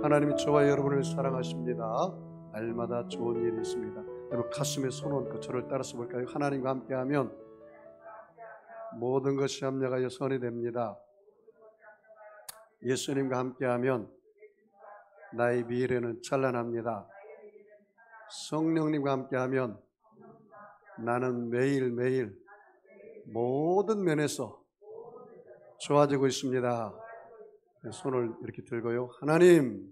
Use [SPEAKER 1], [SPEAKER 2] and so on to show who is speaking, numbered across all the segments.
[SPEAKER 1] 하나님이 저와 여러분을 사랑하십니다. 날마다 좋은 일이 있습니다. 여러분 가슴에 손 얹고 저를 따라서 볼까요? 하나님과 함께하면 모든 것이 합력하여 선이 됩니다. 예수님과 함께하면 나의 미래는 찬란합니다. 성령님과 함께하면 나는 매일매일 모든 면에서 좋아지고 있습니다. 손을 이렇게 들고요. 하나님,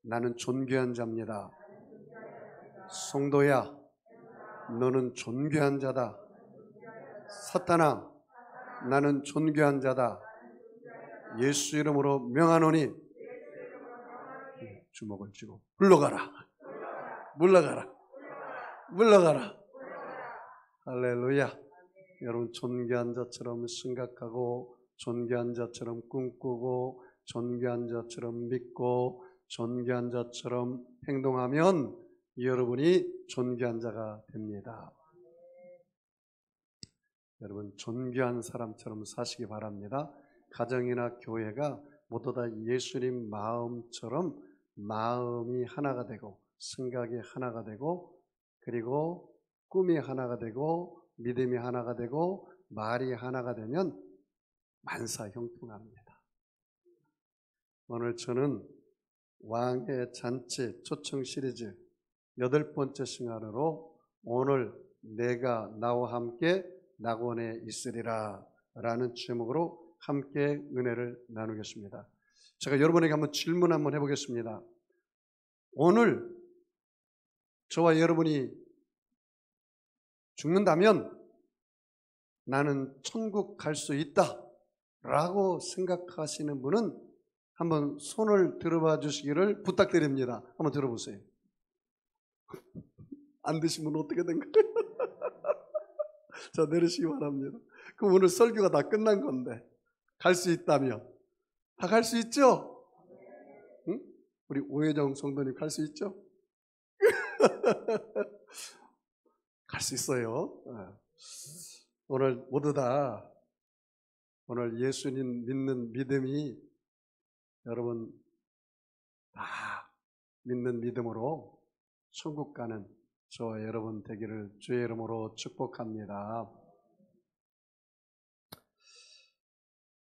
[SPEAKER 1] 나는 존귀한 자입니다. 성도야, 너는 존귀한 자다. 사탄아, 나는 존귀한 자다. 예수 이름으로 명하노니 주먹을 쥐고 물러가라. 물러가라. 물러가라. 할렐루야. 여러분 존귀한 자처럼 생각하고 존귀한 자처럼 꿈꾸고 존귀한 자처럼 믿고 존귀한 자처럼 행동하면 여러분이 존귀한 자가 됩니다. 여러분 존귀한 사람처럼 사시기 바랍니다. 가정이나 교회가 모두 다 예수님 마음처럼 마음이 하나가 되고 생각이 하나가 되고 그리고 꿈이 하나가 되고 믿음이 하나가 되고 말이 하나가 되면 만사형통합니다. 오늘 저는 왕의 잔치 초청 시리즈 8번째 시간으로 오늘 내가 나와 함께 낙원에 있으리라 라는 제목으로 함께 은혜를 나누겠습니다. 제가 여러분에게 한번 질문 한번 해보겠습니다. 오늘 저와 여러분이 죽는다면 나는 천국 갈 수 있다 라고 생각하시는 분은 한번 손을 들어봐 주시기를 부탁드립니다. 한번 들어보세요. 안 드시면 어떻게 된 거예요? 자, 내리시기 바랍니다. 그럼 오늘 설교가 다 끝난 건데 갈 수 있다면 다 갈 수 있죠? 응? 우리 오혜정 성도님 갈 수 있죠? 갈 수 있어요. 오늘 모두 다 오늘 예수님 믿는 믿음이 여러분 다 믿는 믿음으로 천국 가는 저와 여러분 되기를 주의 이름으로 축복합니다.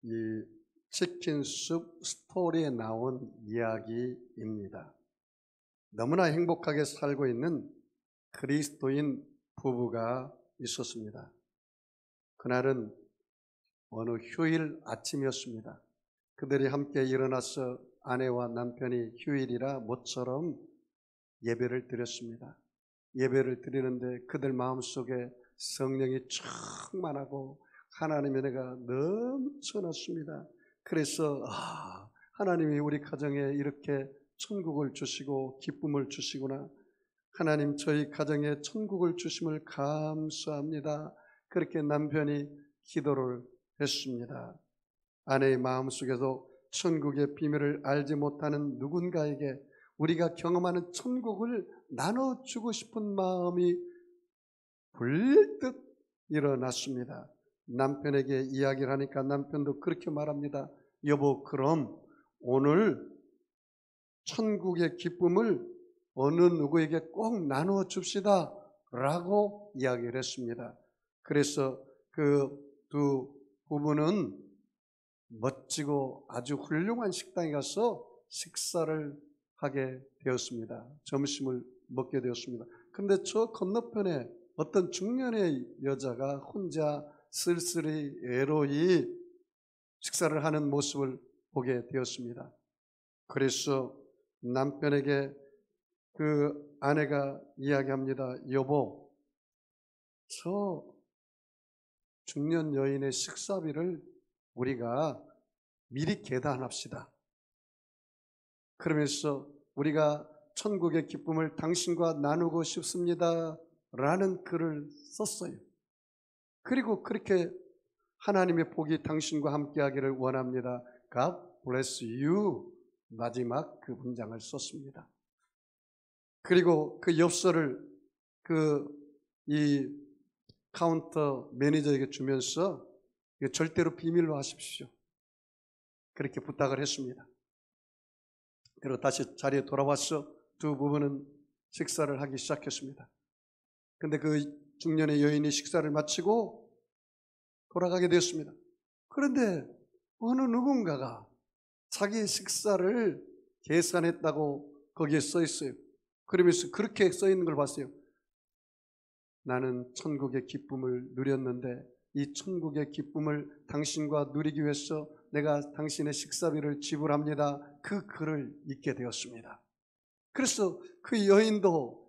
[SPEAKER 1] 이 치킨숲 스토리에 나온 이야기입니다. 너무나 행복하게 살고 있는 그리스도인 부부가 있었습니다. 그날은 어느 휴일 아침이었습니다. 그들이 함께 일어나서 아내와 남편이 휴일이라 모처럼 예배를 드렸습니다. 예배를 드리는데 그들 마음속에 성령이 충만하고 하나님의 은혜가 넘쳐났습니다. 그래서 하나님이 우리 가정에 이렇게 천국을 주시고 기쁨을 주시구나. 하나님 저희 가정에 천국을 주심을 감사합니다. 그렇게 남편이 기도를 했습니다. 아내의 마음속에도 천국의 비밀을 알지 못하는 누군가에게 우리가 경험하는 천국을 나눠주고 싶은 마음이 불뜻 일어났습니다. 남편에게 이야기를 하니까 남편도 그렇게 말합니다. 여보, 그럼 오늘 천국의 기쁨을 어느 누구에게 꼭 나눠줍시다 라고 이야기를 했습니다. 그래서 그 두 부부는 멋지고 아주 훌륭한 식당에 가서 식사를 하게 되었습니다. 점심을 먹게 되었습니다. 그런데 저 건너편에 어떤 중년의 여자가 혼자 쓸쓸히 애로이 식사를 하는 모습을 보게 되었습니다. 그래서 남편에게 그 아내가 이야기합니다. 여보, 저 중년 여인의 식사비를 우리가 미리 계산합시다. 그러면서 우리가 천국의 기쁨을 당신과 나누고 싶습니다 라는 글을 썼어요. 그리고 그렇게 하나님의 복이 당신과 함께하기를 원합니다. God bless you 마지막 그 문장을 썼습니다. 그리고 그 엽서를 이 카운터 매니저에게 주면서 절대로 비밀로 하십시오. 그렇게 부탁을 했습니다. 그리고 다시 자리에 돌아와서 두 부부는 식사를 하기 시작했습니다. 근데 그 중년의 여인이 식사를 마치고 돌아가게 되었습니다. 그런데 어느 누군가가 자기 식사를 계산했다고 거기에 써 있어요. 그러면서 그렇게 써 있는 걸 봤어요. 나는 천국의 기쁨을 누렸는데 이 천국의 기쁨을 당신과 누리기 위해서 내가 당신의 식사비를 지불합니다. 그 글을 읽게 되었습니다. 그래서 그 여인도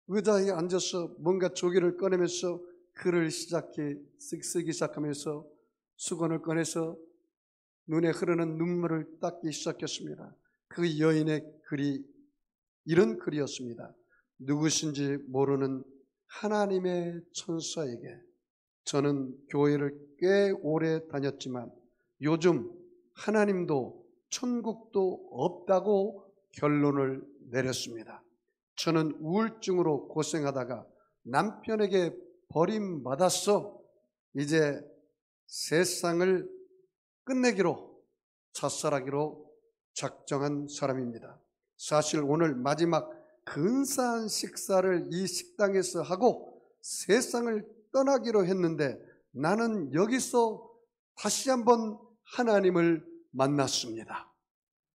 [SPEAKER 1] 의자에 앉아서 뭔가 조기를 꺼내면서 글을 쓰기 시작하면서 수건을 꺼내서 눈에 흐르는 눈물을 닦기 시작했습니다. 그 여인의 글이 이런 글이었습니다. 누구신지 모르는 하나님의 천사에게 저는 교회를 꽤 오래 다녔지만 요즘 하나님도 천국도 없다고 결론을 내렸습니다. 저는 우울증으로 고생하다가 남편에게 버림받아서 이제 세상을 끝내기로 자살하기로 작정한 사람입니다. 사실 오늘 마지막 근사한 식사를 이 식당에서 하고 세상을 떠나기로 했는데 나는 여기서 다시 한번 하나님을 만났습니다.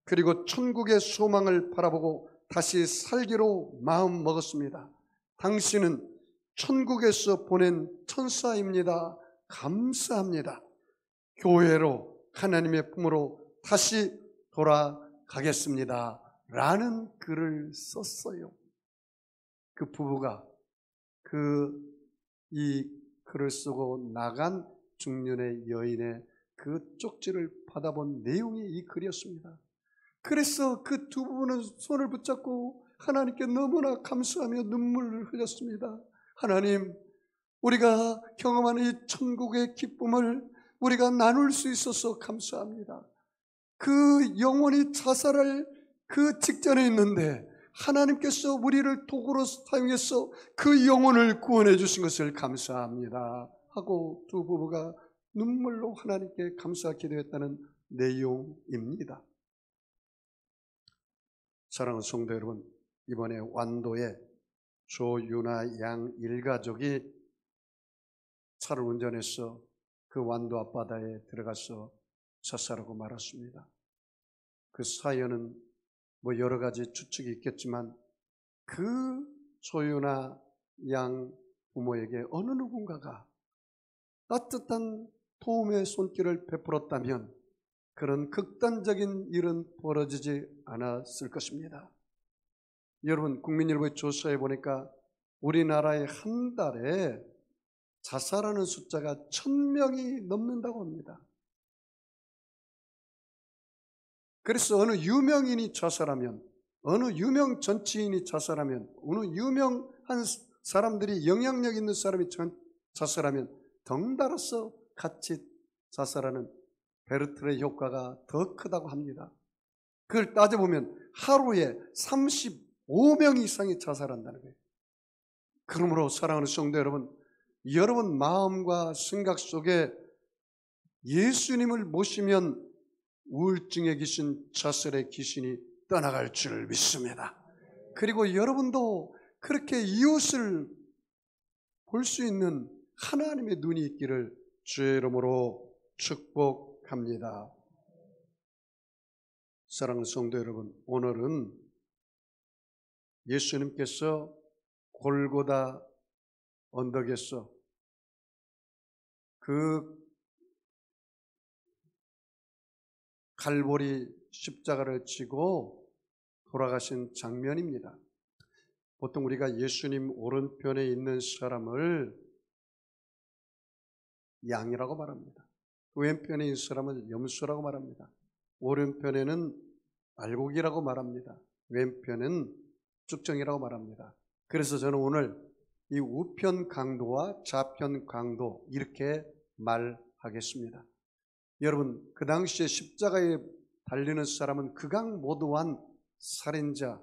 [SPEAKER 1] 그리고 천국의 소망을 바라보고 다시 살기로 마음 먹었습니다. 당신은 천국에서 보낸 천사입니다. 감사합니다. 교회로 하나님의 품으로 다시 돌아가겠습니다. 라는 글을 썼어요. 그 부부가 이 글을 쓰고 나간 중년의 여인의 그 쪽지를 받아본 내용이 이 글이었습니다. 그래서 그 두 부부는 손을 붙잡고 하나님께 너무나 감사하며 눈물을 흘렸습니다. 하나님, 우리가 경험하는 이 천국의 기쁨을 우리가 나눌 수 있어서 감사합니다. 그 영혼이 자살할 그 직전에 있는데 하나님께서 우리를 도구로 사용해서 그 영혼을 구원해 주신 것을 감사합니다 하고 두 부부가 눈물로 하나님께 감사 기도했다는 내용입니다. 사랑하는 성도 여러분, 이번에 완도에 조유나 양 일가족이 차를 운전해서 그 완도 앞바다에 들어가서 자살하고 말았습니다. 그 사연은 여러 가지 추측이 있겠지만 그 조유나 양 부모에게 어느 누군가가 따뜻한 도움의 손길을 베풀었다면 그런 극단적인 일은 벌어지지 않았을 것입니다. 여러분, 국민일보의 조사에 보니까 우리나라의 한 달에 자살하는 숫자가 1000명이 넘는다고 합니다. 그래서 어느 유명인이 자살하면, 어느 유명 정치인이 자살하면, 어느 유명한 사람들이 영향력 있는 사람이 자살하면 덩달아서 같이 자살하는 베르트의 효과가 더 크다고 합니다. 그걸 따져보면 하루에 35명 이상이 자살한다는 거예요. 그러므로 사랑하는 성도 여러분, 여러분 마음과 생각 속에 예수님을 모시면 우울증의 귀신, 자살의 귀신이 떠나갈 줄 믿습니다. 그리고 여러분도 그렇게 이웃을 볼 수 있는 하나님의 눈이 있기를 주의 이름으로 축복합니다. 사랑하는 성도 여러분, 오늘은 예수님께서 골고다 언덕에서 그 갈보리 십자가를 지고 돌아가신 장면입니다. 보통 우리가 예수님 오른편에 있는 사람을 양이라고 말합니다. 왼편에 있는 사람을 염소라고 말합니다. 오른편에는 알곡이라고 말합니다. 왼편은 쭉정이라고 말합니다. 그래서 저는 오늘 이 우편 강도와 좌편 강도 이렇게 말하겠습니다. 여러분, 그 당시에 십자가에 달리는 사람은 극악모도한 살인자,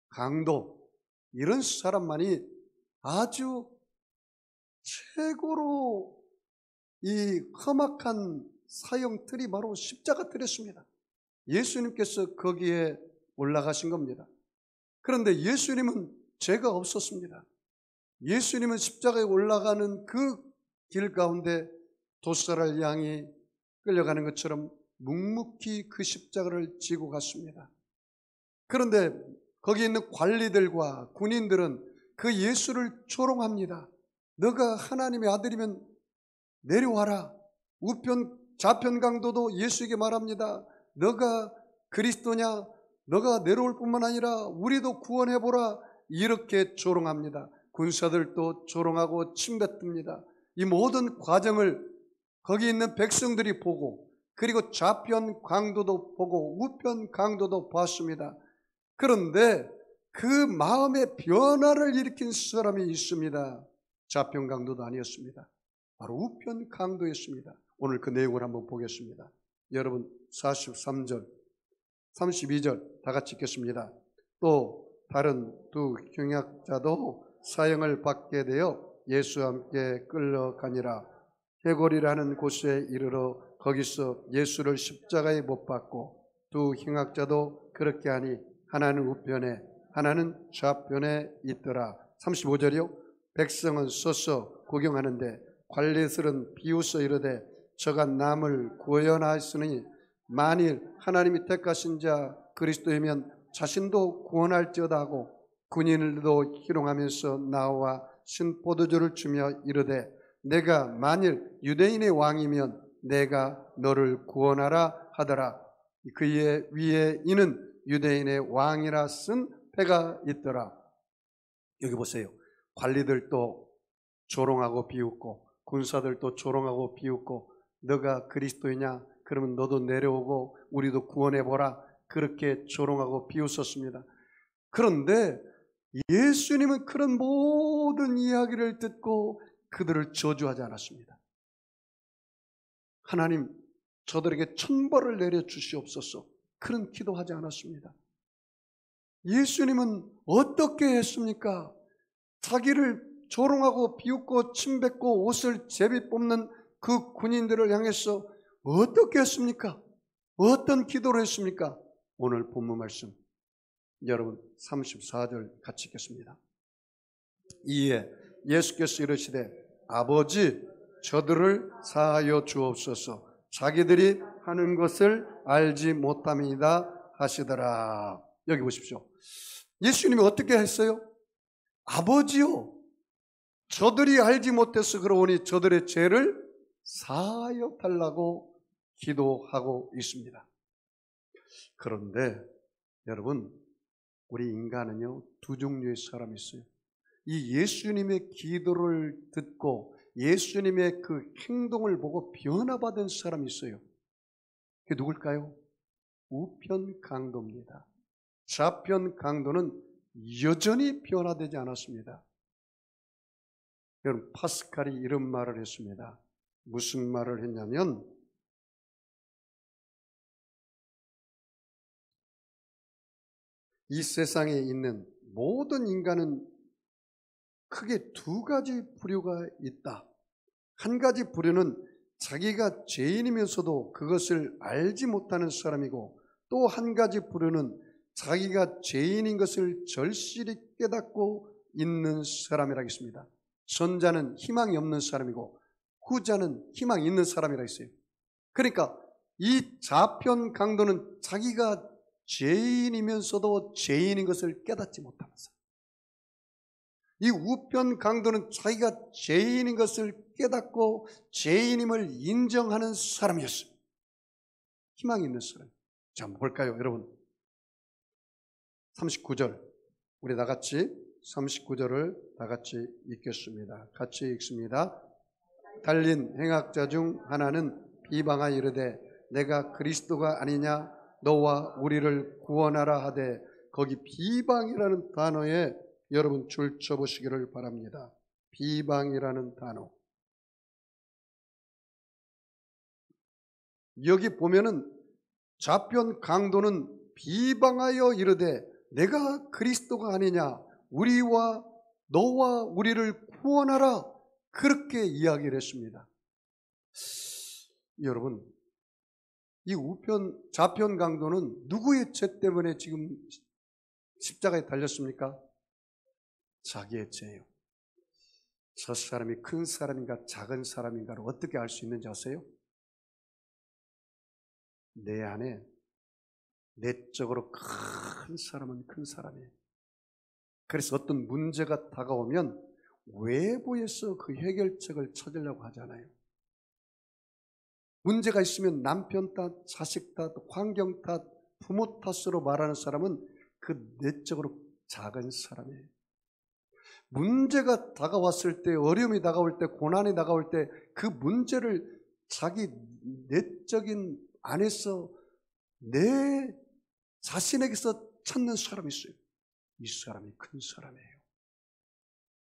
[SPEAKER 1] 강도 이런 사람만이 아주 최고로 이 험악한 사형틀이 바로 십자가 틀이었습니다. 예수님께서 거기에 올라가신 겁니다. 그런데 예수님은 죄가 없었습니다. 예수님은 십자가에 올라가는 그 길 가운데 도살할 양이 끌려가는 것처럼 묵묵히 그 십자가를 지고 갔습니다. 그런데 거기 있는 관리들과 군인들은 그 예수를 조롱합니다. 너가 하나님의 아들이면 내려와라. 좌편 강도도 예수에게 말합니다. 너가 그리스도냐? 너가 내려올 뿐만 아니라 우리도 구원해보라. 이렇게 조롱합니다. 군사들도 조롱하고 침뱉습니다. 이 모든 과정을 거기 있는 백성들이 보고, 그리고 좌편 강도도 보고 우편 강도도 봤습니다. 그런데 그 마음의 변화를 일으킨 사람이 있습니다. 좌편 강도도 아니었습니다. 바로 우편 강도였습니다. 오늘 그 내용을 한번 보겠습니다. 여러분 43절, 32절 다 같이 읽겠습니다. 또 다른 두 경약자도 사형을 받게 되어 예수와 함께 끌려가니라. 해골이라는 곳에 이르러 거기서 예수를 십자가에 못 박고 두 행악자도 그렇게 하니 하나는 우편에 하나는 좌편에 있더라. 35절이요. 백성은 서서 구경하는데 관리들은 비웃어 이르되 저가 남을 구원하였으니 만일 하나님이 택하신 자 그리스도이면 자신도 구원할지어다 하고 군인들도 희롱하면서 나와 신포도주를 주며 이르되 내가 만일 유대인의 왕이면 내가 너를 구원하라 하더라. 그의 위에 이는 유대인의 왕이라 쓴 패가 있더라. 여기 보세요. 관리들도 조롱하고 비웃고 군사들도 조롱하고 비웃고 너가 그리스도이냐? 그러면 너도 내려오고 우리도 구원해보라. 그렇게 조롱하고 비웃었습니다. 그런데 예수님은 그런 모든 이야기를 듣고 그들을 저주하지 않았습니다. 하나님, 저들에게 천벌을 내려주시옵소서. 그런 기도하지 않았습니다. 예수님은 어떻게 했습니까? 자기를 조롱하고 비웃고 침뱉고 옷을 제비 뽑는 그 군인들을 향해서 어떻게 했습니까? 어떤 기도를 했습니까? 오늘 본문 말씀 여러분 34절 같이 읽겠습니다. 이에 예수께서 이르시되 아버지 저들을 사하여 주옵소서. 자기들이 하는 것을 알지 못함이다 하시더라. 여기 보십시오. 예수님이 어떻게 했어요? 아버지요, 저들이 알지 못해서 그러오니 저들의 죄를 사하여 달라고 기도하고 있습니다. 그런데 여러분, 우리 인간은요 두 종류의 사람이 있어요. 이 예수님의 기도를 듣고 예수님의 그 행동을 보고 변화받은 사람이 있어요. 그게 누굴까요? 우편 강도입니다. 좌편 강도는 여전히 변화되지 않았습니다. 여러분, 파스칼이 이런 말을 했습니다. 무슨 말을 했냐면 이 세상에 있는 모든 인간은 크게 두 가지 부류가 있다. 한 가지 부류는 자기가 죄인이면서도 그것을 알지 못하는 사람이고, 또 한 가지 부류는 자기가 죄인인 것을 절실히 깨닫고 있는 사람이라고 했습니다. 전자는 희망이 없는 사람이고 후자는 희망이 있는 사람이라고 했어요. 그러니까 이 좌편 강도는 자기가 죄인이면서도 죄인인 것을 깨닫지 못하는 사람. 이 우편 강도는 자기가 죄인인 것을 깨닫고 죄인임을 인정하는 사람이었어요. 희망이 있는 사람. 자, 한번 볼까요, 여러분? 39절. 우리 다 같이 39절을 다 같이 읽겠습니다. 같이 읽습니다. 달린 행악자 중 하나는 비방하여 이르되 내가 그리스도가 아니냐? 너와 우리를 구원하라 하되, 거기 비방이라는 단어에 여러분 줄 쳐보시기를 바랍니다. 비방이라는 단어. 여기 보면은 좌편 강도는 비방하여 이르되 내가 그리스도가 아니냐? 너와 우리를 구원하라. 그렇게 이야기를 했습니다. 여러분, 이 좌편 강도는 누구의 죄 때문에 지금 십자가에 달렸습니까? 자기의 죄예요. 저 사람이 큰 사람인가 작은 사람인가를 어떻게 알 수 있는지 아세요? 내 안에 내적으로 큰 사람은 큰 사람이에요. 그래서 어떤 문제가 다가오면 외부에서 그 해결책을 찾으려고 하잖아요. 문제가 있으면 남편 탓, 자식 탓, 환경 탓, 부모 탓으로 말하는 사람은 그 내적으로 작은 사람이에요. 문제가 다가왔을 때, 어려움이 다가올 때, 고난이 다가올 때 그 문제를 자기 내적인 안에서 내 자신에게서 찾는 사람이 있어요. 이 사람이 큰 사람이에요.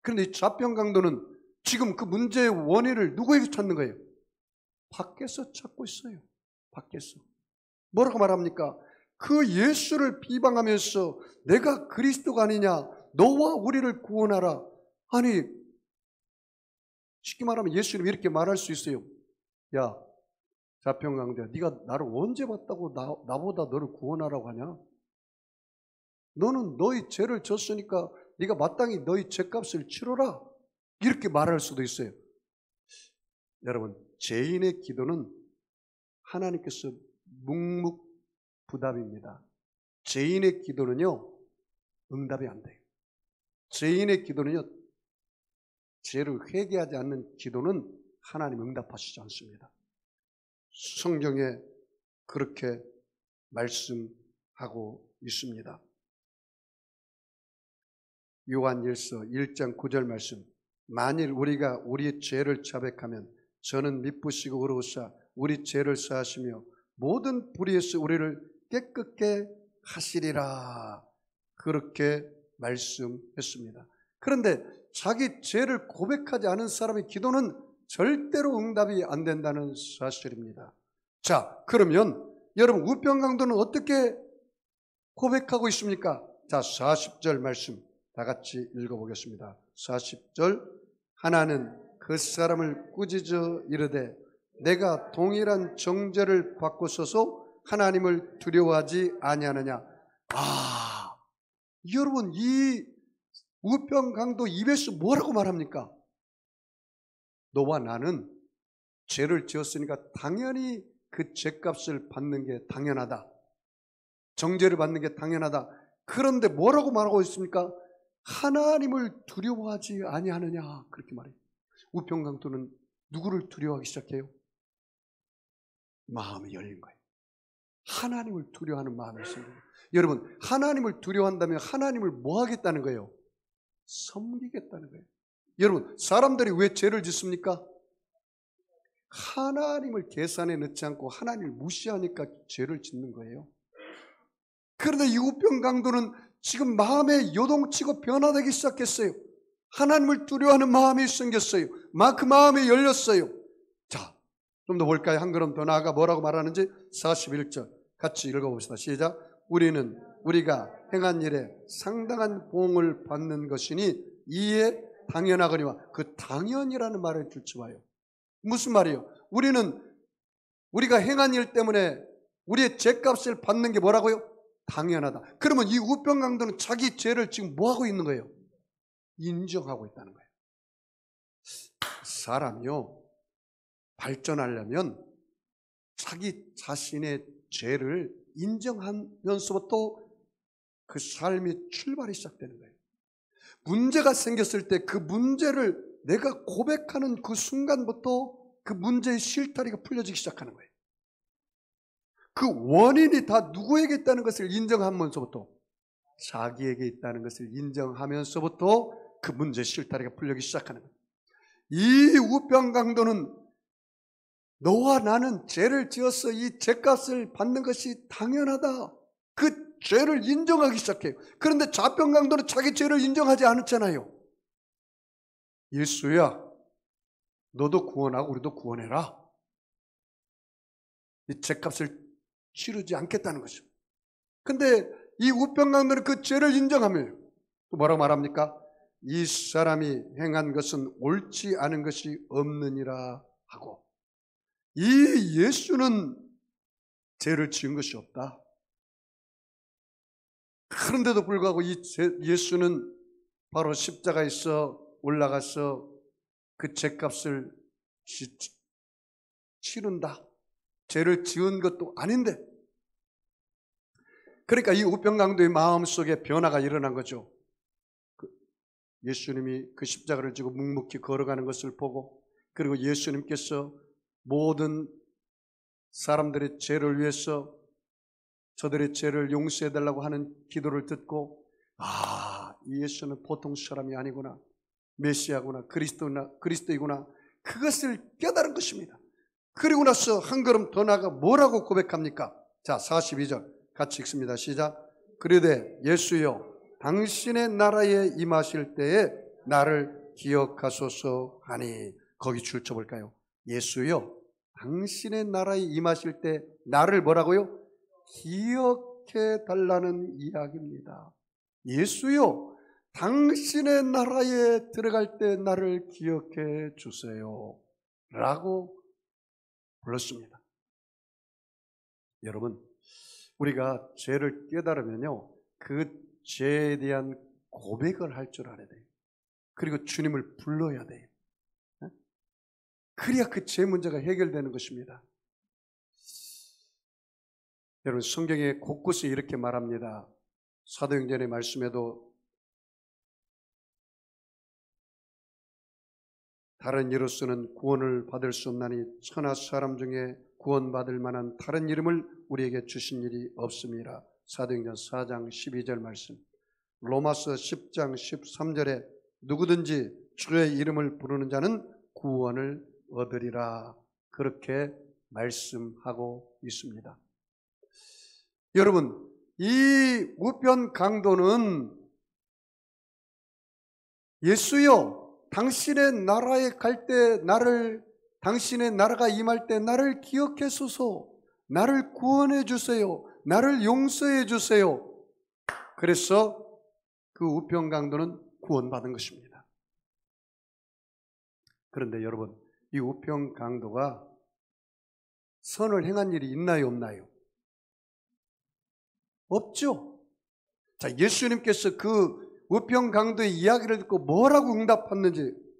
[SPEAKER 1] 그런데 이 좌편 강도는 지금 그 문제의 원인을 누구에게 찾는 거예요? 밖에서 찾고 있어요. 밖에서. 뭐라고 말합니까? 그 예수를 비방하면서 내가 그리스도가 아니냐, 너와 우리를 구원하라. 아니, 쉽게 말하면 예수님 이렇게 말할 수 있어요. 야, 좌편 강도야, 네가 나를 언제 봤다고 나보다 너를 구원하라고 하냐? 너는 너희 죄를 졌으니까 네가 마땅히 너희 죄값을 치러라. 이렇게 말할 수도 있어요. 여러분, 죄인의 기도는 하나님께서 묵묵부답입니다. 죄인의 기도는요, 응답이 안 돼요. 죄인의 기도는요, 죄를 회개하지 않는 기도는 하나님 응답하시지 않습니다. 성경에 그렇게 말씀하고 있습니다. 요한일서 1장 9절 말씀. 만일 우리가 우리의 죄를 자백하면 저는 미쁘시고 의로우사 우리 죄를 사하시며 모든 불의에서 우리를 깨끗게 하시리라. 그렇게 말씀했습니다. 그런데 자기 죄를 고백하지 않은 사람의 기도는 절대로 응답이 안 된다는 사실입니다. 자, 그러면 여러분 우편강도는 어떻게 고백하고 있습니까? 자, 40절 말씀 다 같이 읽어보겠습니다. 40절. 하나는 그 사람을 꾸짖어 이르되 내가 동일한 정죄를 받고서도 하나님을 두려워하지 아니하느냐. 여러분, 이 우편강도 입에서 뭐라고 말합니까? 너와 나는 죄를 지었으니까 당연히 그 죄값을 받는 게 당연하다. 정죄를 받는 게 당연하다. 그런데 뭐라고 말하고 있습니까? 하나님을 두려워하지 아니하느냐. 그렇게 말해요. 우편강도는 누구를 두려워하기 시작해요? 마음이 열린 거예요. 하나님을 두려워하는 마음이 있습니다. 여러분, 하나님을 두려워한다면 하나님을 뭐 하겠다는 거예요? 섬기겠다는 거예요. 여러분, 사람들이 왜 죄를 짓습니까? 하나님을 계산에 넣지 않고 하나님을 무시하니까 죄를 짓는 거예요. 그런데 이 우편강도는 지금 마음에 요동치고 변화되기 시작했어요. 하나님을 두려워하는 마음이 생겼어요. 그 마음이 열렸어요. 자, 좀 더 볼까요? 한 걸음 더 나아가 뭐라고 말하는지 41절 같이 읽어봅시다. 시작. 우리는 우리가 행한 일에 상당한 보응을 받는 것이니 이에 당연하거니와. 그 당연이라는 말을 들지 마요. 무슨 말이에요? 우리가 행한 일 때문에 우리의 죄값을 받는 게 뭐라고요? 당연하다. 그러면 이 우편강도는 자기 죄를 지금 뭐 하고 있는 거예요? 인정하고 있다는 거예요. 사람이요, 발전하려면 자기 자신의 죄를 인정하면서부터 그 삶이 출발이 시작되는 거예요. 문제가 생겼을 때 그 문제를 내가 고백하는 그 순간부터 그 문제의 실타리가 풀려지기 시작하는 거예요. 그 원인이 다 누구에게 있다는 것을 인정하면서부터, 자기에게 있다는 것을 인정하면서부터 그 문제의 실타리가 풀리기 시작하는 거예요. 이 우편강도는 너와 나는 죄를 지어서 이 죄값을 받는 것이 당연하다. 그 죄를 인정하기 시작해요. 그런데 좌편강도는 자기 죄를 인정하지 않았잖아요. 예수야, 너도 구원하고 우리도 구원해라. 이 죄값을 치르지 않겠다는 것이죠. 근데 이 우편강도는 그 죄를 인정하며 또 뭐라고 말합니까? 이 사람이 행한 것은 옳지 않은 것이 없느니라 하고, 이 예수는 죄를 지은 것이 없다. 그런데도 불구하고 예수는 바로 십자가에서 올라가서 그 죄값을 치른다. 죄를 지은 것도 아닌데. 그러니까 이 우병강도의 마음속에 변화가 일어난 거죠. 예수님이 그 십자가를 지고 묵묵히 걸어가는 것을 보고, 그리고 예수님께서 모든 사람들의 죄를 위해서 저들의 죄를 용서해달라고 하는 기도를 듣고, 이 예수는 보통 사람이 아니구나, 메시아구나, 그리스도이구나, 그것을 깨달은 것입니다. 그리고 나서 한 걸음 더 나아가 뭐라고 고백합니까? 자, 42절 같이 읽습니다. 시작. 그러되 예수여, 당신의 나라에 임하실 때에 나를 기억하소서 하니. 거기 줄쳐 볼까요? 예수여, 당신의 나라에 임하실 때 나를 뭐라고요? 기억해 달라는 이야기입니다. 예수여, 당신의 나라에 들어갈 때 나를 기억해 주세요 라고 불렀습니다. 여러분, 우리가 죄를 깨달으면요, 그 죄에 대한 고백을 할 줄 알아야 돼요. 그리고 주님을 불러야 돼요. 그래야 그 죄 문제가 해결되는 것입니다. 여러분, 성경에 곳곳에 이렇게 말합니다. 사도행전의 말씀에도 다른 이로서는 구원을 받을 수 없나니 천하 사람 중에 구원받을 만한 다른 이름을 우리에게 주신 일이 없습니다. 사도행전 4장 12절 말씀, 로마서 10장 13절에 누구든지 주의 이름을 부르는 자는 구원을 얻으리라, 그렇게 말씀하고 있습니다. 여러분, 이 우편 강도는 예수여, 당신의 나라에 갈 때 당신의 나라가 임할 때 나를 기억해소서, 나를 구원해 주세요, 나를 용서해 주세요. 그래서 그 우편 강도는 구원받은 것입니다. 그런데 여러분, 이 우편 강도가 선을 행한 일이 있나요, 없나요? 없죠. 자, 예수님께서 그 우편 강도의 이야기를 듣고 뭐라고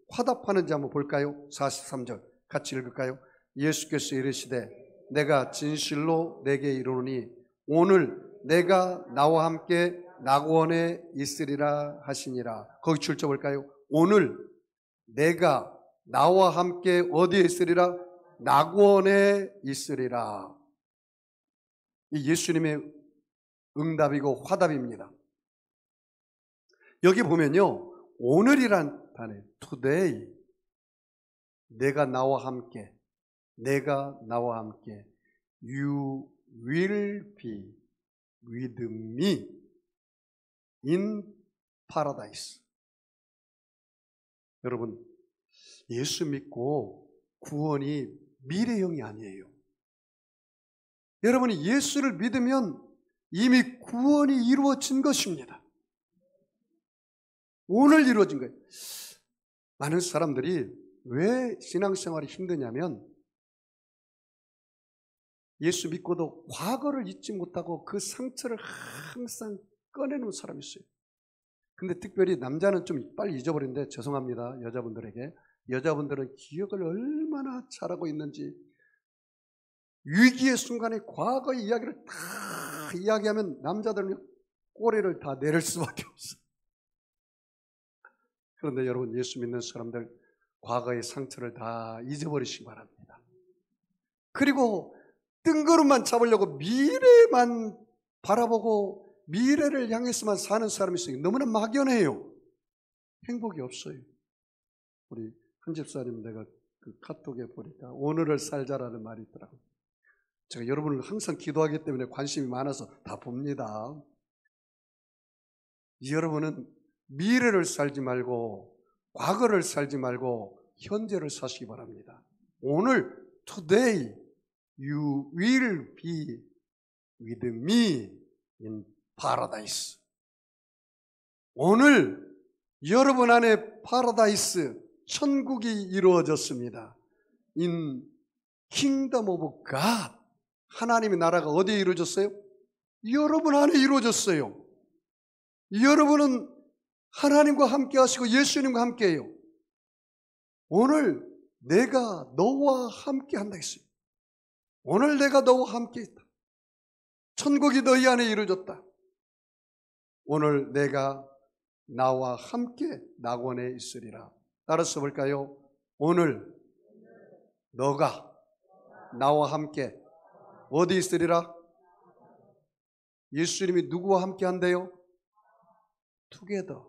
[SPEAKER 1] 화답하는지 한번 볼까요? 43절 같이 읽을까요? 예수께서 이르시되 내가 진실로 내게 이르노니 오늘 내가 나와 함께 낙원에 있으리라 하시니라. 거기 출처 볼까요? 오늘 내가 나와 함께 어디에 있으리라? 낙원에 있으리라. 이 예수님의 응답이고 화답입니다. 여기 보면요, 오늘이란 단어예요. today. 내가 나와 함께, you will be with me in paradise. 여러분, 예수 믿고 구원이 미래형이 아니에요. 여러분이 예수를 믿으면 이미 구원이 이루어진 것입니다. 오늘 이루어진 거예요. 많은 사람들이 왜 신앙생활이 힘드냐면 예수 믿고도 과거를 잊지 못하고 그 상처를 항상 꺼내놓은 사람이 있어요. 근데 특별히 남자는 좀 빨리 잊어버리는데 죄송합니다. 여자분들은 기억을 얼마나 잘하고 있는지, 위기의 순간에 과거의 이야기를 다 이야기하면 남자들은 꼬리를 다 내릴 수밖에 없어요. 그런데 여러분, 예수 믿는 사람들 과거의 상처를 다 잊어버리시기 바랍니다. 그리고 뜬구름만 잡으려고 미래만 바라보고 미래를 향해서만 사는 사람이 있어요. 너무나 막연해요. 행복이 없어요. 우리 한 집사님 내가 그 카톡에 보니까 오늘을 살자라는 말이 있더라고요. 제가 여러분을 항상 기도하기 때문에 관심이 많아서 다 봅니다. 여러분은 미래를 살지 말고 과거를 살지 말고 현재를 사시기 바랍니다. 오늘 today you will be with me in paradise. 오늘 여러분 안에 파라다이스, 천국이 이루어졌습니다. In kingdom of God. 하나님의 나라가 어디에 이루어졌어요? 여러분 안에 이루어졌어요. 여러분은 하나님과 함께 하시고 예수님과 함께 해요. 오늘 내가 너와 함께 한다 했어요. 오늘 내가 너와 함께 있다. 천국이 너희 안에 이루어졌다. 오늘 내가 나와 함께 낙원에 있으리라. 따라서 볼까요? 오늘 너가 나와 함께 어디 있으리라? 예수님이 누구와 함께 한대요? 투게더.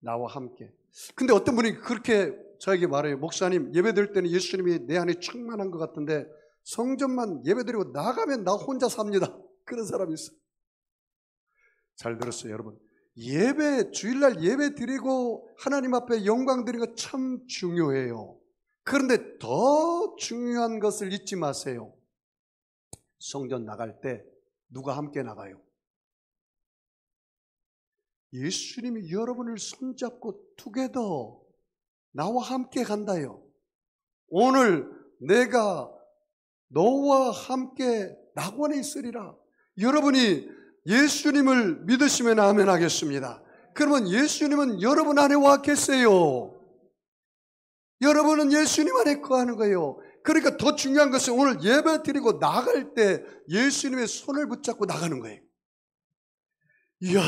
[SPEAKER 1] 나와 함께. 근데 어떤 분이 그렇게 저에게 말해요. 목사님, 예배드릴 때는 예수님이 내 안에 충만한 것 같은데 성전만 예배드리고 나가면 나 혼자 삽니다. 그런 사람이 있어요. 잘 들었어요, 여러분. 예배, 주일날 예배 드리고 하나님 앞에 영광 드리는 거 참 중요해요. 그런데 더 중요한 것을 잊지 마세요. 성전 나갈 때 누가 함께 나가요? 예수님이 여러분을 손잡고 투게더 나와 함께 간다요. 오늘 내가 너와 함께 낙원에 있으리라. 여러분이 예수님을 믿으시면 아멘 하겠습니다. 그러면 예수님은 여러분 안에 와 계세요. 여러분은 예수님 안에 거하는 거예요. 그러니까 더 중요한 것은 오늘 예배 드리고 나갈 때 예수님의 손을 붙잡고 나가는 거예요. 이야,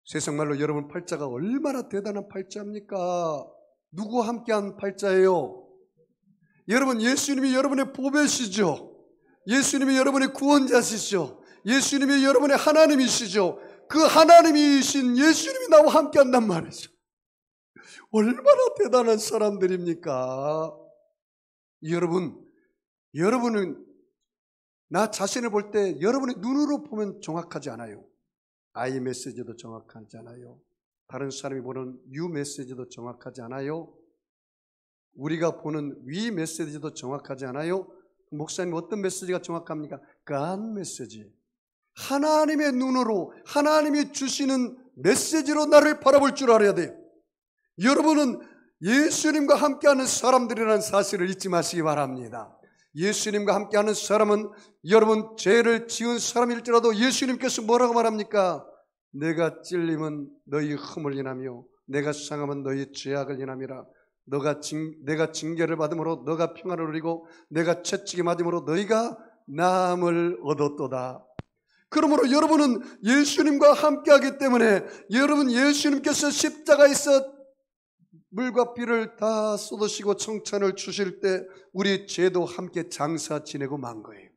[SPEAKER 1] 세상 말로 여러분 팔자가 얼마나 대단한 팔자입니까? 누구와 함께한 팔자예요? 여러분, 예수님이 여러분의 보배시죠. 예수님이 여러분의 구원자시죠. 예수님이 여러분의 하나님이시죠. 그 하나님이신 예수님이 나와 함께한단 말이죠. 얼마나 대단한 사람들입니까? 여러분은 나 자신을 볼 때 여러분의 눈으로 보면 정확하지 않아요. 아이 메시지도 정확하지 않아요. 다른 사람이 보는 유 메시지도 정확하지 않아요. 우리가 보는 위 메시지도 정확하지 않아요. 목사님 어떤 메시지가 정확합니까? God 메시지. 하나님의 눈으로 하나님이 주시는 메시지로 나를 바라볼 줄 알아야 돼요. 여러분은 예수님과 함께하는 사람들이라는 사실을 잊지 마시기 바랍니다. 예수님과 함께하는 사람은 여러분 죄를 지은 사람일지라도 예수님께서 뭐라고 말합니까? 내가 찔림은 너희 흠을 인하며 내가 상함은 너희 죄악을 인함이라. 내가 징계를 받음으로 너가 평안을 누리고 내가 채찍에 맞음으로 너희가 나음을 얻었도다. 그러므로 여러분은 예수님과 함께하기 때문에 여러분 예수님께서 십자가에서 물과 피를 다 쏟으시고 청천을 주실 때 우리 죄도 함께 장사 지내고 만 거예요.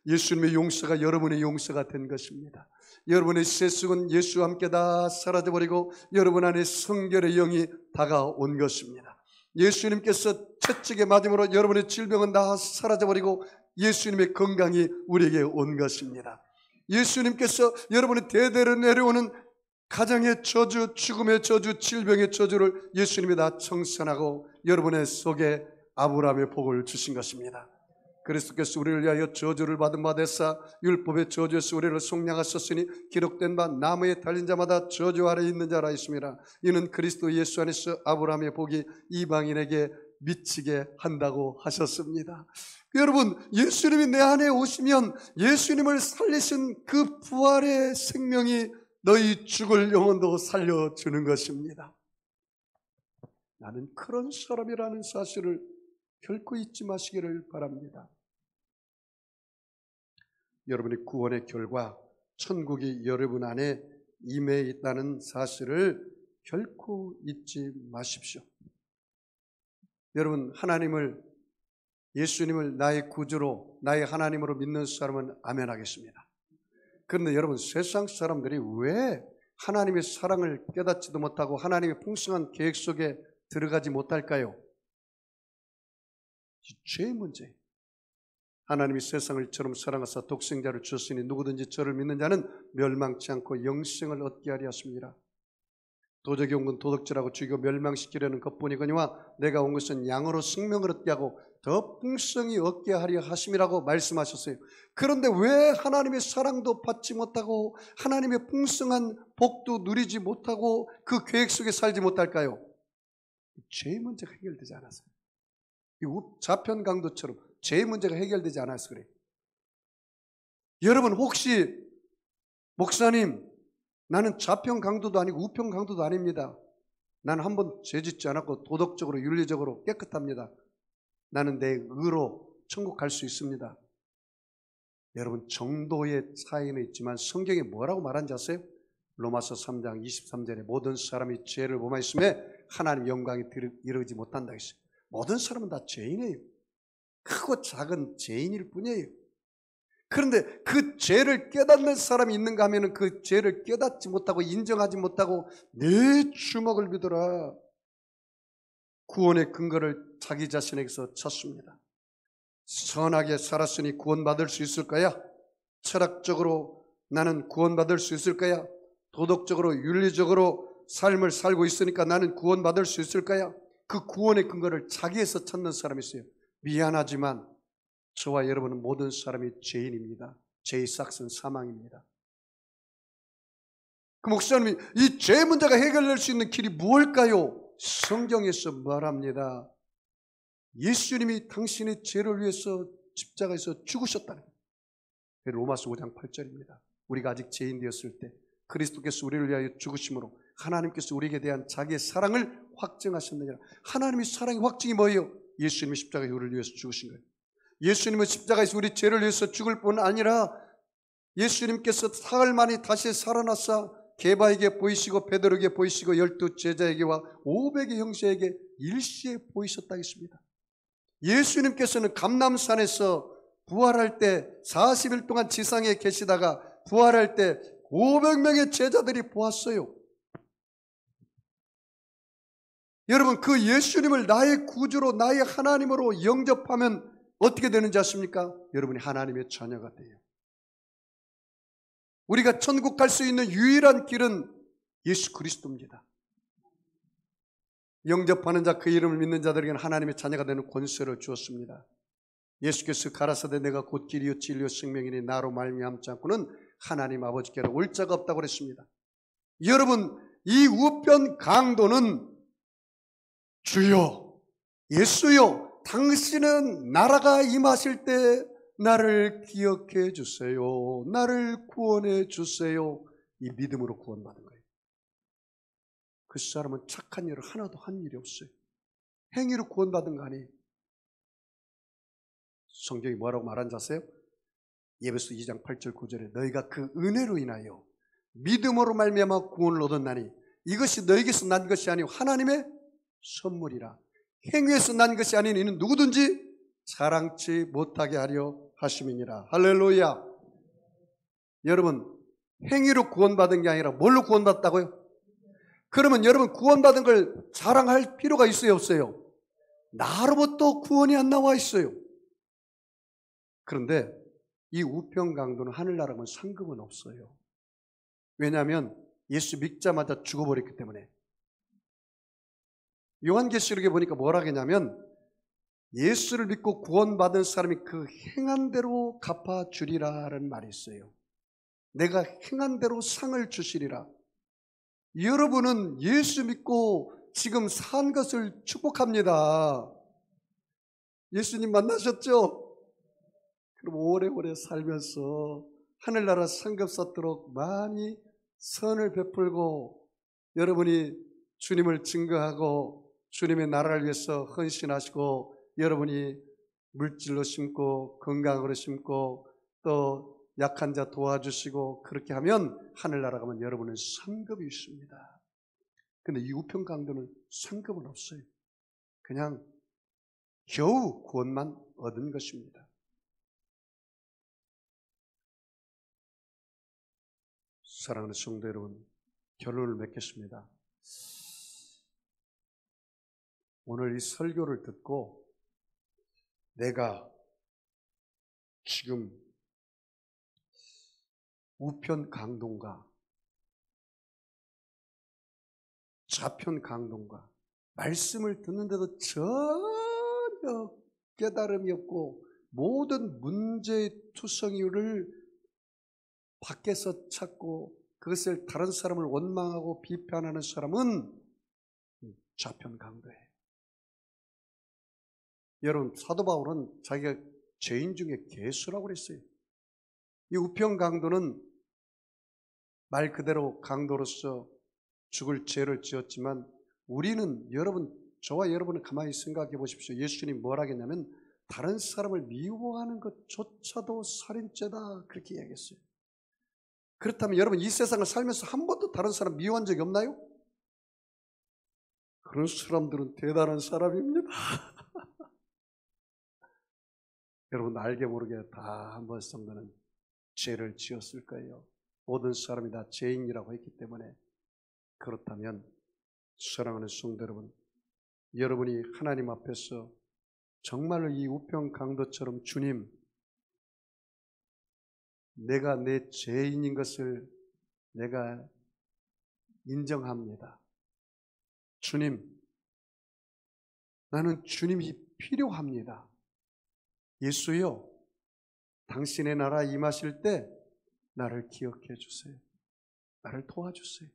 [SPEAKER 1] 예수님의 용서가 여러분의 용서가 된 것입니다. 여러분의 세속은 예수와 함께 다 사라져버리고 여러분 안에 성결의 영이 다가온 것입니다. 예수님께서 채찍에 맞음으로 여러분의 질병은 다 사라져버리고 예수님의 건강이 우리에게 온 것입니다. 예수님께서 여러분의 대대로 내려오는 가정의 저주, 죽음의 저주, 질병의 저주를 예수님이 다 청산하고 여러분의 속에 아브라함의 복을 주신 것입니다. 그리스도께서 우리를 위하여 저주를 받은 바 되사 율법의 저주에서 우리를 속량하셨으니 기록된 바 나무에 달린 자마다 저주 아래 있는 자라 있습니다. 이는 그리스도 예수 안에서 아브라함의 복이 이방인에게 미치게 한다고 하셨습니다. 여러분, 예수님이 내 안에 오시면 예수님을 살리신 그 부활의 생명이 너희 죽을 영혼도 살려주는 것입니다. 나는 그런 사람이라는 사실을 결코 잊지 마시기를 바랍니다. 여러분의 구원의 결과 천국이 여러분 안에 임해 있다는 사실을 결코 잊지 마십시오. 여러분, 예수님을 나의 구주로 나의 하나님으로 믿는 사람은 아멘 하겠습니다. 그런데 여러분, 세상 사람들이 왜 하나님의 사랑을 깨닫지도 못하고 하나님의 풍성한 계획 속에 들어가지 못할까요? 죄의 문제예요. 하나님이 세상을 이처럼 사랑하사 독생자를 주셨으니 누구든지 저를 믿는 자는 멸망치 않고 영생을 얻게 하리 하십니다. 도적이 온 건 도둑질하고 죽이고 멸망시키려는 것뿐이거니와 내가 온 것은 양으로 생명을 얻게 하고 더 풍성히 얻게 하려 하심이라고 말씀하셨어요. 그런데 왜 하나님의 사랑도 받지 못하고 하나님의 풍성한 복도 누리지 못하고 그 계획 속에 살지 못할까요? 죄의 문제가 해결되지 않았어요. 이 좌편 강도처럼 죄의 문제가 해결되지 않아서 그래요. 여러분 혹시 목사님, 나는 좌편 강도도 아니고 우편 강도도 아닙니다. 나는 한번 죄짓지 않았고 도덕적으로 윤리적으로 깨끗합니다. 나는 내 의로 천국 갈 수 있습니다. 여러분 정도의 차이는 있지만 성경에 뭐라고 말한지 아세요? 로마서 3장 23절에 모든 사람이 죄를 범하였음에 하나님 영광이 이르지 못한다 했어요. 모든 사람은 다 죄인이에요. 크고 작은 죄인일 뿐이에요. 그런데 그 죄를 깨닫는 사람이 있는가 하면 그 죄를 깨닫지 못하고 인정하지 못하고 내 주먹을 믿어라. 구원의 근거를 자기 자신에게서 찾습니다. 선하게 살았으니 구원받을 수 있을 거야? 철학적으로 나는 구원받을 수 있을 거야? 도덕적으로 윤리적으로 삶을 살고 있으니까 나는 구원받을 수 있을 거야? 그 구원의 근거를 자기에서 찾는 사람이 있어요. 미안하지만 저와 여러분은 모든 사람이 죄인입니다. 죄의 싹은 사망입니다. 그 목사님이 이 죄 문제가 해결될 수 있는 길이 무엇일까요? 성경에서 말합니다. 예수님이 당신의 죄를 위해서 십자가에서 죽으셨다는 거예요. 로마서 5장 8절입니다. 우리가 아직 죄인 되었을 때 그리스도께서 우리를 위하여 죽으심으로 하나님께서 우리에게 대한 자기의 사랑을 확증하셨느니라. 하나님의 사랑의 확증이 뭐예요? 예수님이 십자가에 우리를 위해서 죽으신 거예요. 예수님은 십자가에서 우리 죄를 위해서 죽을 뿐 아니라 예수님께서 사흘 만에 다시 살아나사 게바에게 보이시고 베드로에게 보이시고 12 제자에게와 500의 형제에게 일시에 보이셨다 했습니다. 예수님께서는 감람산에서 부활할 때 40일 동안 지상에 계시다가 부활할 때 500명의 제자들이 보았어요. 여러분 그 예수님을 나의 구주로 나의 하나님으로 영접하면 어떻게 되는지 아십니까? 여러분이 하나님의 자녀가 돼요. 우리가 천국 갈 수 있는 유일한 길은 예수 그리스도입니다. 영접하는 자 그 이름을 믿는 자들에게는 하나님의 자녀가 되는 권세를 주었습니다. 예수께서 가라사대 내가 곧 길이요 진리요 생명이니 나로 말미암지 않고는 하나님 아버지께로 올 자가 없다고 그랬습니다. 여러분 이 우편 강도는 주여 예수여 당신은 나라가 임하실 때 나를 기억해 주세요. 나를 구원해 주세요. 이 믿음으로 구원받은 거예요. 그 사람은 착한 일을 하나도 한 일이 없어요. 행위로 구원받은 거 아니에요. 성경이 뭐라고 말하는지 아세요? 예배서 2장 8절 9절에 너희가 그 은혜로 인하여 믿음으로 말미암아 구원을 얻었나니 이것이 너희에게서 난 것이 아니고 하나님의 선물이라. 행위에서 난 것이 아닌 이는 누구든지 자랑치 못하게 하려 하심이니라. 할렐루야. 여러분 행위로 구원받은 게 아니라 뭘로 구원받았다고요? 그러면 여러분 구원받은 걸 자랑할 필요가 있어요 없어요? 나로부터 구원이 안 나와 있어요. 그런데 이 우편 강도는 하늘나라하고는 상급은 없어요. 왜냐하면 예수 믿자마자 죽어버렸기 때문에. 요한계시록에 보니까 뭐라 하냐면 예수를 믿고 구원받은 사람이 그 행한 대로 갚아주리라는 말이 있어요. 내가 행한 대로 상을 주시리라. 여러분은 예수 믿고 지금 산 것을 축복합니다. 예수님 만나셨죠? 그럼 오래오래 살면서 하늘나라 상급 쌓도록 많이 선을 베풀고 여러분이 주님을 증거하고 주님의 나라를 위해서 헌신하시고 여러분이 물질로 심고 건강으로 심고 또 약한 자 도와주시고 그렇게 하면 하늘나라 가면 여러분은 상급이 있습니다. 근데 이 우편 강도는 상급은 없어요. 그냥 겨우 구원만 얻은 것입니다. 사랑하는 성도 여러분, 결론을 맺겠습니다. 오늘 이 설교를 듣고 내가 지금 우편 강도인가 좌편 강도인가 말씀을 듣는데도 전혀 깨달음이 없고 모든 문제투성이를 밖에서 찾고 그것을 다른 사람을 원망하고 비판하는 사람은 좌편 강도예요. 여러분 사도 바울은 자기가 죄인 중에 괴수라고 그랬어요. 이 우편 강도는 말 그대로 강도로서 죽을 죄를 지었지만 우리는 저와 여러분은 가만히 생각해 보십시오. 예수님이 뭘 하겠냐면 다른 사람을 미워하는 것조차도 살인죄다 그렇게 이야기했어요. 그렇다면 여러분 이 세상을 살면서 한 번도 다른 사람 미워한 적이 없나요? 그런 사람들은 대단한 사람입니다. 여러분 알게 모르게 다 한 번 정도는 죄를 지었을 거예요. 모든 사람이 다 죄인이라고 했기 때문에. 그렇다면 사랑하는 성도 여러분, 여러분이 하나님 앞에서 정말로 이 우편 강도처럼 주님, 내가 내 죄인인 것을 내가 인정합니다. 주님, 나는 주님이 필요합니다. 예수요, 당신의 나라 임하실 때 나를 기억해 주세요. 나를 도와주세요.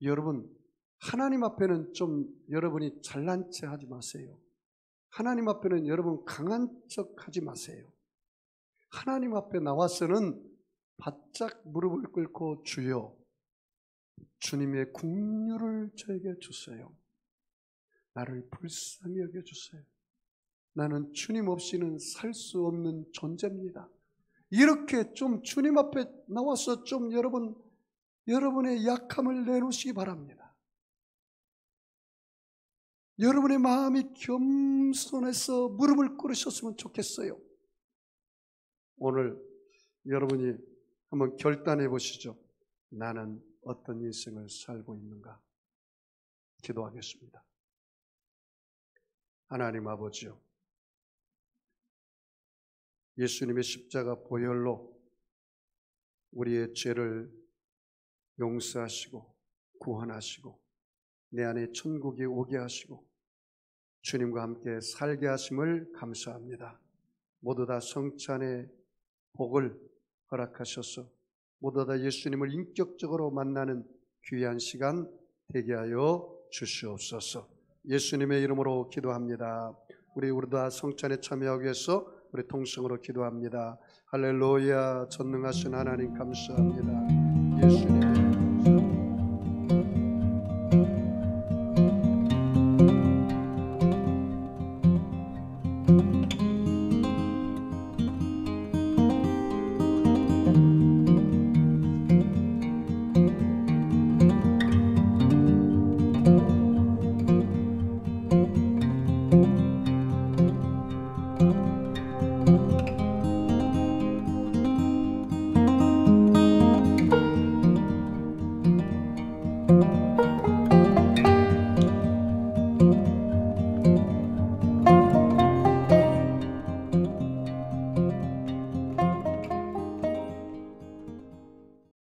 [SPEAKER 1] 여러분, 하나님 앞에는 좀 여러분이 잘난 체 하지 마세요. 하나님 앞에는 여러분 강한 척 하지 마세요. 하나님 앞에 나와서는 바짝 무릎을 꿇고 주여, 주님의 긍휼을 저에게 주세요. 나를 불쌍히 여겨주세요. 나는 주님 없이는 살 수 없는 존재입니다. 이렇게 좀 주님 앞에 나와서 좀 여러분의 약함을 내놓으시기 바랍니다. 여러분의 마음이 겸손해서 무릎을 꿇으셨으면 좋겠어요. 오늘 여러분이 한번 결단해 보시죠. 나는 어떤 인생을 살고 있는가? 기도하겠습니다. 하나님 아버지요, 예수님의 십자가 보혈로 우리의 죄를 용서하시고 구원하시고 내 안에 천국이 오게 하시고 주님과 함께 살게 하심을 감사합니다. 모두 다 성찬의 복을 허락하셔서 모두 다 예수님을 인격적으로 만나는 귀한 시간 되게 하여 주시옵소서. 예수님의 이름으로 기도합니다. 우리 다 성찬에 참여하기 위해서 우리 통성으로 기도합니다. 할렐루야. 전능하신 하나님 감사합니다. 예수님의